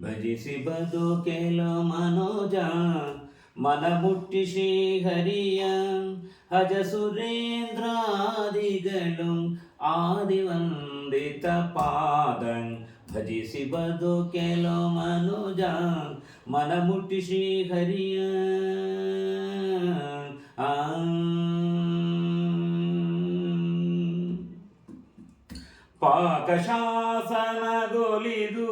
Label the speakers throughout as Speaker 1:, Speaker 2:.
Speaker 1: ಭಜಿಸಿ ಬದುಕೆಲೋ ಮನೋಜ ಮನ ಮುಟ್ಟಿ ಶ್ರೀಹರಿಯ ಅಜ ಸುರೇಂದ್ರಾದಿಗಳು ಆದಿವಂದಿತ ಪಾದಂ ಭಜಿಸಿ ಬದುಕೆಲೋ ಮನೋಜ ಮನ ಮುಟ್ಟಿ ಶ್ರೀಹರಿಯ ಪಾಕಶಾಸನಗೊಲಿದು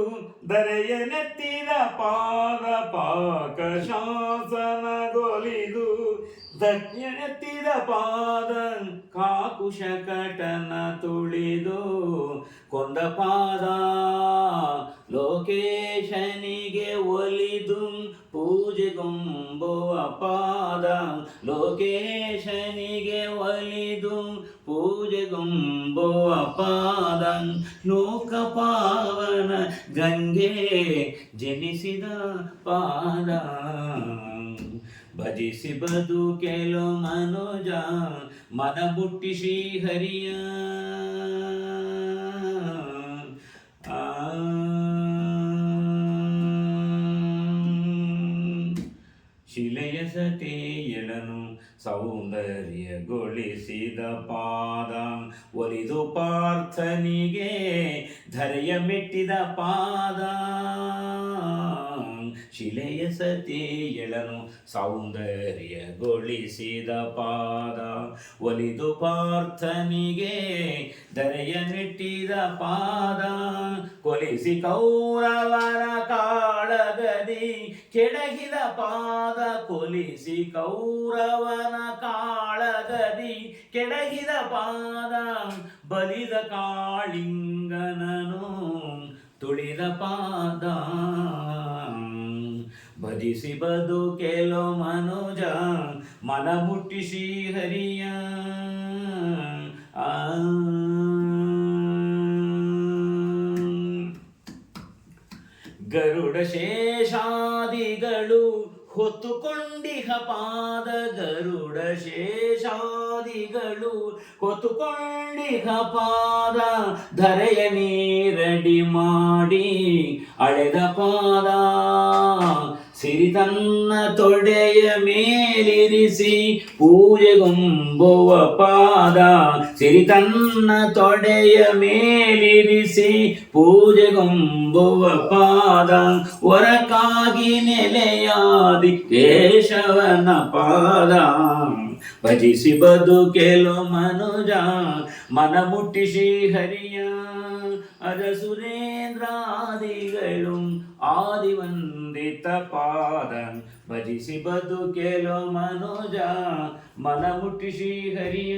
Speaker 1: ಧರೆಯ ನೆತ್ತಿದ ಪಾದ ಪಾಕಶಾಸನಗೊಲಿದು ಧರೆಯ ನೆತ್ತಿದ ಪಾದ ಕಾಕುಶ ಕಟನ ತುಳಿದು ಕೊಂದ ಪಾದ ಲೋಕೇಶನಿಗೆ ಒಲಿದು ಪೂಜೆಗೊಂಬುವ ಪಾದ ಲೋಕೇಶನಿಗೆ ಒಲಿದು ಪೂಜೆಗೊಂಬುವ ಪಾದ ಲೋಕ ಪಾವನ ಗಂಗೆ ಜನಿಸಿದ ಪಾದ ಭಜಿಸಿ ಬದುಕೆಲೋ ಮನೋಜ ಮನ ಮುಟ್ಟಿ ಶ್ರೀಹರಿಯ ಶಿಲೆಯ ಸತೆಯಳನು ಸೌಂದರ್ಯಗೊಳಿಸಿದ ಪಾದ ಒಲಿದು ಪಾರ್ಥನಿಗೆ ಧರೆಯ ಮೆಟ್ಟಿದ ಪಾದ ಶಿಲೆಯ ಸತೆಯಳನು ಸೌಂದರ್ಯಗೊಳಿಸಿದ ಪಾದ ಒಲಿದು ಪಾರ್ಥನಿಗೆ ಧರೆಯ ಮೆಟ್ಟಿದ ಪಾದ ಕೊಲಿಸಿ ಕೌರವರ ಕಾಳಗದಿ ಕೆಡಗಿದ ಪಾದ ಕೊಲಿಸಿ ಕೌರವನ ಕಾಳಗದಿ ಕೆಡಗಿದ ಪಾದ ಬಲಿದ ಕಾಳಿಂಗನನು ತುಳಿದ ಪಾದ ಭಜಿಸಿ ಬದುಕೆಲೋ ಮನೋಜ ಮನ ಮುಟ್ಟಿ ಶ್ರೀಹರಿಯ ಗರುಡ ಶೇಷಾದಿಗಳು ಹೊತ್ತುಕೊಂಡಿಹ ಪಾದ ಗರುಡ ಶೇಷಾದಿಗಳು ಹೊತ್ತುಕೊಂಡಿಹ ಪಾದ ಧರೆಯ ನೀರಡಿ ಮಾಡಿ ಅಳೆದ ಪಾದ ಸಿರಿ ತನ್ನ ತೊಡೆಯ ಮೇಲಿರಿಸಿ ಪೂಜೆಗೊಂಬುವ ಪಾದ ಸಿರಿ ತನ್ನ ತೊಡೆಯ ಮೇಲಿರಿಸಿ ಪೂಜೆಗೊಂಬುವ ಪಾದ ಹೊರಕಾಗಿ ನೆಲೆಯಾದಿ ಕೇಶವನ ಪಾದ ಭಜಿಸಿ ಬದುಕೆಲೋ ಮನೋಜ ಮನ ಮುಟ್ಟಿ ಶ್ರೀಹರಿಯ ಅಜ ಸುರೇಂದ್ರಾದಿಗಳು ಆದಿವಂದಿತ ಪಾದ ಭಜಿಸಿ ಬದುಕೆಲೋ ಮನೋಜ ಮನ ಮುಟ್ಟಿ ಶ್ರೀಹರಿಯ